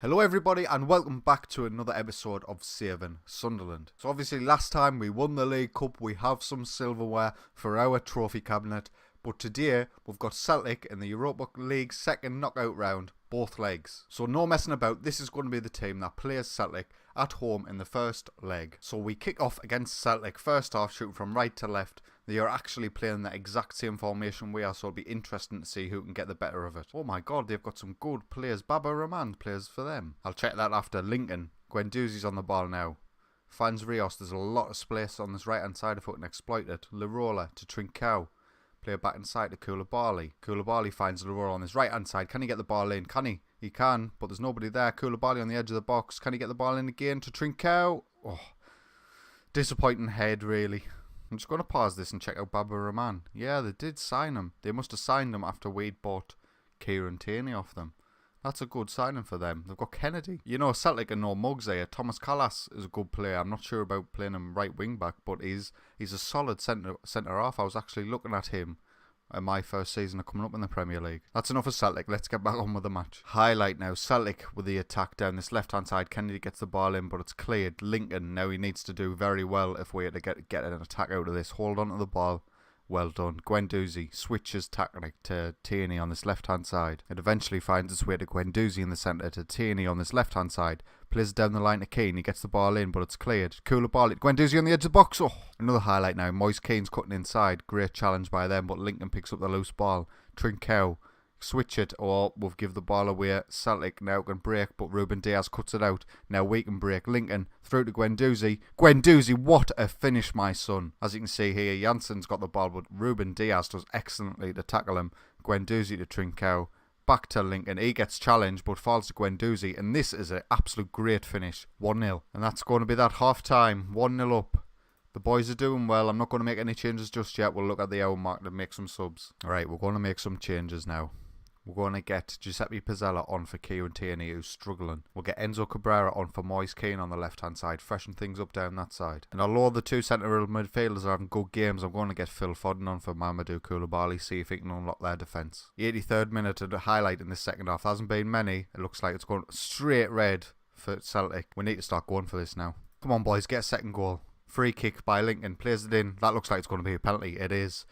Hello everybody and welcome back to another episode of Saving Sunderland. So obviously last time we won the League Cup, we have some silverware for our trophy cabinet, but today we've got Celtic in the Europa League second knockout round, both legs. So no messing about, this is going to be the team that plays Celtic at home in the first leg. So we kick off against Celtic, first half shooting from right to left. They are actually playing the exact same formation we are, so it'll be interesting to see who can get the better of it. Oh my god, they've got some good players. Baba Rahman plays for them. I'll check that after. Lincoln. Guendouzi's on the ball now. Finds Rios. There's a lot of space on this right hand side if we can exploit it. Lirola to Trincao. Play it back inside to Koulibaly. Koulibaly finds Lirola on his right hand side. Can he get the ball in? Can he? He can, but there's nobody there. Koulibaly on the edge of the box. Can he get the ball in again to Trincao? Oh, disappointing head really. I'm just going to pause this and check out Baba Rahman. Yeah, they did sign him. They must have signed him after we'd bought Kieran Tierney off them. That's a good signing for them. They've got Kennedy. You know, Celtic are no mugs here. Thomas Callas is a good player. I'm not sure about playing him right wing back, but he's a solid centre half. I was actually looking at him in my first season of coming up in the Premier League. That's enough of Celtic. Let's get back on with the match. Highlight now. Celtic with the attack down this left-hand side. Kennedy gets the ball in, but it's cleared. Lincoln, now he needs to do very well if we are to get an attack out of this. Hold on to the ball. Well done. Guendouzi switches tactic to Tierney on this left-hand side. It eventually finds its way to Guendouzi in the centre to Tierney on this left-hand side. Plays down the line to Keane. He gets the ball in, but it's cleared. Koulibaly. Guendouzi on the edge of the box. Oh, another highlight now. Moise Keane's cutting inside. Great challenge by them, but Lincoln picks up the loose ball. Trincao. Switch it, or we'll give the ball away. Celtic now can break, but Ruben Diaz cuts it out. Now we can break. Lincoln through to Guendouzi. Guendouzi, what a finish, my son. As you can see here, Jansen's got the ball, but Ruben Diaz does excellently to tackle him. Guendouzi to Trincao. Back to Lincoln. He gets challenged, but falls to Guendouzi. And this is an absolute great finish. 1-0. And that's going to be that half time. 1-0 up. The boys are doing well. I'm not going to make any changes just yet. We'll look at the hour mark to make some subs. Alright, we're going to make some changes now. We're going to get Giuseppe Pizzella on for Kieran Tierney, who's struggling. We'll get Enzo Cabrera on for Moise Keane on the left-hand side, freshen things up down that side. And although the two central midfielders are having good games, I'm going to get Phil Foden on for Mamadou Koulibaly, see if he can unlock their defence. The 83rd minute of the highlight in this second half. There hasn't been many. It looks like it's going straight red for Celtic. We need to start going for this now. Come on, boys, get a second goal. Free kick by Lincoln, plays it in. That looks like it's going to be a penalty. It is.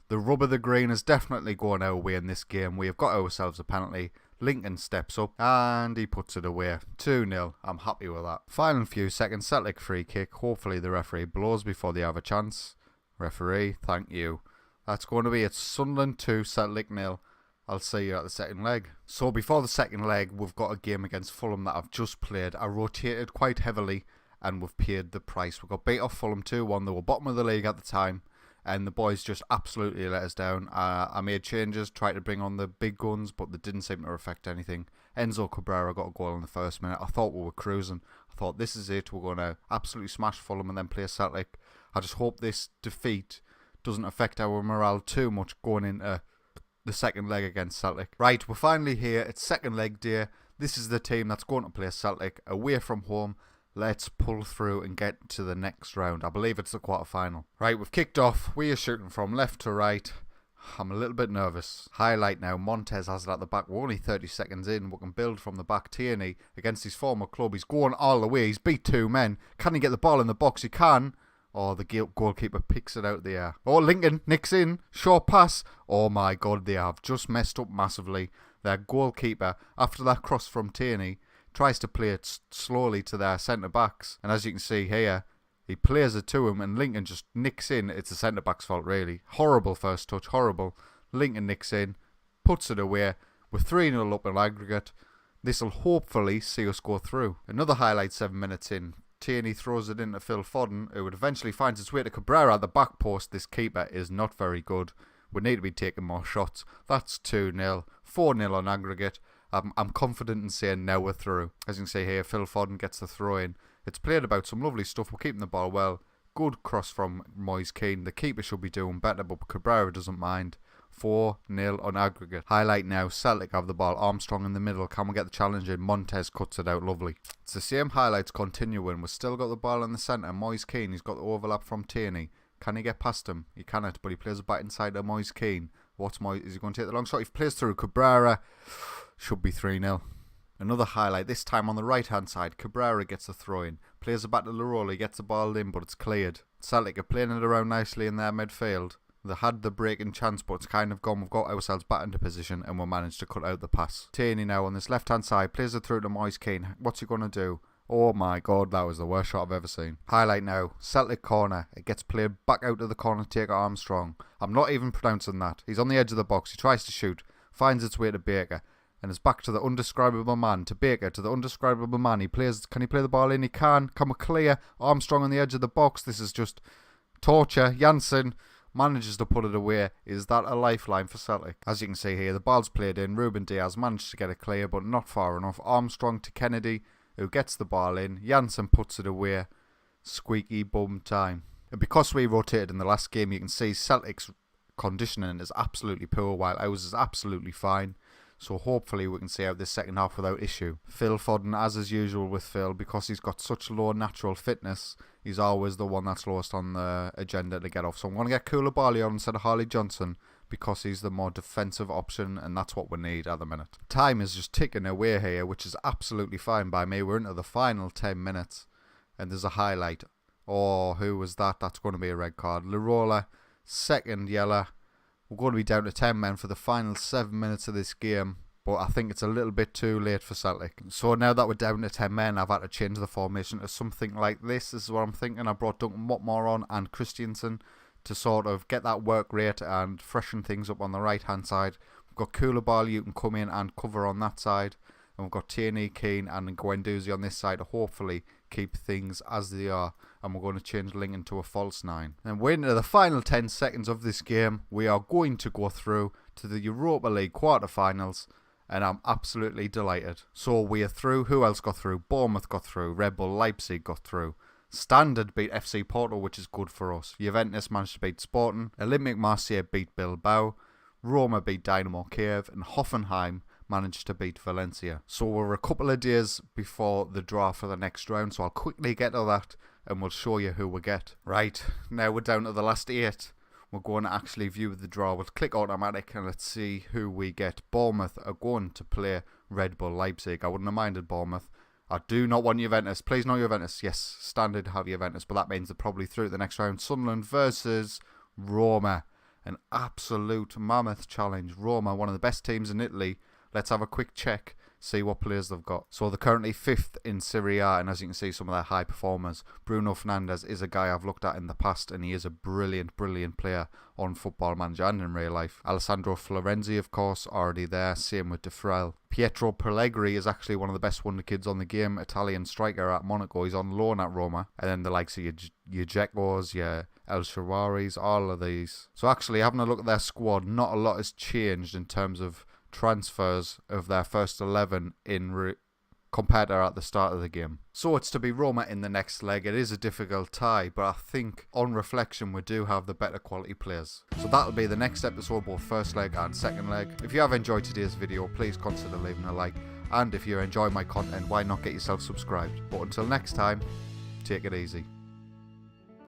The rub of the green is definitely going our way in this game. We have got ourselves a penalty. Lincoln steps up and he puts it away. 2-0. I'm happy with that. Final few seconds. Celtic free kick. Hopefully the referee blows before they have a chance. Referee, thank you. That's going to be it. Sunderland 2, Celtic 0. I'll see you at the second leg. So before the second leg, we've got a game against Fulham that I've just played. I rotated quite heavily and we've paid the price. We got beat off Fulham 2-1. They were bottom of the league at the time. And the boys just absolutely let us down. I made changes, tried to bring on the big guns, but they didn't seem to affect anything. Enzo Cabrera got a goal in the first minute. I thought we were cruising. I thought, this is it. We're going to absolutely smash Fulham and then play Celtic. I just hope this defeat doesn't affect our morale too much going into the second leg against Celtic. Right, we're finally here. It's second leg day. This is the team that's going to play Celtic away from home. Let's pull through and get to the next round. I believe it's the quarter-final. Right, we've kicked off. We are shooting from left to right. I'm a little bit nervous. Highlight now. Montez has it at the back. We're only 30 seconds in. We can build from the back. Tierney against his former club. He's going all the way. He's beat two men. Can he get the ball in the box? He can. Oh, the goalkeeper picks it out of the air. Oh, Lincoln nicks in. Short pass. Oh my God, they have just messed up massively. Their goalkeeper, after that cross from Tierney, tries to play it slowly to their centre-backs. And as you can see here, he plays it to him and Lincoln just nicks in. It's the centre-back's fault, really. Horrible first touch, horrible. Lincoln nicks in, puts it away. We're 3-0 up in aggregate. This will hopefully see us go through. Another highlight 7 minutes in. Tierney throws it into Phil Foden, who would eventually finds its way to Cabrera at the back post. This keeper is not very good. We need to be taking more shots. That's 2-0. 4-0 on aggregate. I'm confident in saying now we're through. As you can see here, Phil Foden gets the throw in. It's played about, some lovely stuff. We're keeping the ball well. Good cross from Moise Keane. The keeper should be doing better, but Cabrera doesn't mind. 4-0 on aggregate. Highlight now, Celtic have the ball. Armstrong in the middle. Can we get the challenge in? Montez cuts it out. Lovely. It's the same highlights continuing. We've still got the ball in the centre. Moise Keane, he's got the overlap from Tierney. Can he get past him? He cannot, but he plays it back inside to Moise Keane. Is he going to take the long shot? If he plays through Cabrera, should be 3-0. Another highlight, this time on the right hand side, Cabrera gets a throw in, plays it back to Lerola, gets the ball in but it's cleared. Celtic are playing it around nicely in their midfield. They had the breaking chance but it's kind of gone. We've got ourselves back into position and we managed to cut out the pass. Tierney now on this left hand side, plays it through to Moise Keane. What's he going to do? Oh my god, that was the worst shot I've ever seen. Highlight now, Celtic corner. It gets played back out to the corner, taker Armstrong. I'm not even pronouncing that. He's on the edge of the box, he tries to shoot, finds its way to Baker. And it's back to the undescribable man, to Baker, to the undescribable man. Can he play the ball in? He can. Can we clear? Armstrong on the edge of the box. This is just torture. Janssen manages to put it away. Is that a lifeline for Celtic? As you can see here, the ball's played in. Ruben Diaz managed to get it clear, but not far enough. Armstrong to Kennedy, who gets the ball in. Janssen puts it away. Squeaky bum time. And because we rotated in the last game, you can see Celtic's conditioning is absolutely poor, while ours is absolutely fine. So hopefully we can see out this second half without issue. Phil Foden, as is usual with Phil, because he's got such low natural fitness, he's always the one that's lowest on the agenda to get off. So I'm going to get Koulibaly on instead of Harley Johnson, because he's the more defensive option, and that's what we need at the minute. Time is just ticking away here, which is absolutely fine by me. We're into the final 10 minutes, and there's a highlight. Oh, who was that? That's going to be a red card. Lerola, second yellow. We're going to be down to 10 men for the final 7 minutes of this game, but I think it's a little bit too late for Celtic. So now that we're down to 10 men, I've had to change the formation to something like this. This is what I'm thinking. I brought Duncan Watmore on and Christiansen to sort of get that work rate and freshen things up on the right hand side. We've got Koulibaly, you can come in and cover on that side. And we've got Tierney, Keane and Guendouzi on this side to hopefully keep things as they are. And we're going to change Lincoln to a false 9. And we're into the final 10 seconds of this game. We are going to go through to the Europa League quarterfinals. And I'm absolutely delighted. So we are through. Who else got through? Bournemouth got through. Red Bull Leipzig got through. Standard beat FC Porto, which is good for us. Juventus managed to beat Sporting. Olympique Marseille beat Bilbao. Roma beat Dynamo Kiev. And Hoffenheim managed to beat Valencia. So we're a couple of days before the draw for the next round. So I'll quickly get to that and we'll show you who we get. Right, now we're down to the last 8. We're going to actually view the draw. We'll click automatic and let's see who we get. Bournemouth are going to play Red Bull Leipzig. I wouldn't have minded Bournemouth. I do not want Juventus. Please no Juventus. Yes, standard have Juventus, but that means they're probably through the next round. Sunderland versus Roma. An absolute mammoth challenge. Roma, one of the best teams in Italy. Let's have a quick check, see what players they've got. So they're currently 5th in Serie A, and as you can see, some of their high performers. Bruno Fernandes is a guy I've looked at in the past, and he is a brilliant, brilliant player on Football Manager and in real life. Alessandro Florenzi, of course, already there. Same with De Frel. Pietro Pellegrini is actually one of the best wonder kids on the game. Italian striker at Monaco. He's on loan at Roma. And then the likes of your Dzekos, your El Shaarawy's, all of these. So actually, having a look at their squad, not a lot has changed in terms of transfers of their first 11 compared to at the start of the game. So it's to be Roma in the next leg. It is a difficult tie, but I think on reflection we do have the better quality players. So that'll be the next episode, both first leg and second leg. If you have enjoyed today's video, please consider leaving a like, and if you enjoy my content, why not get yourself subscribed. But until next time, take it easy.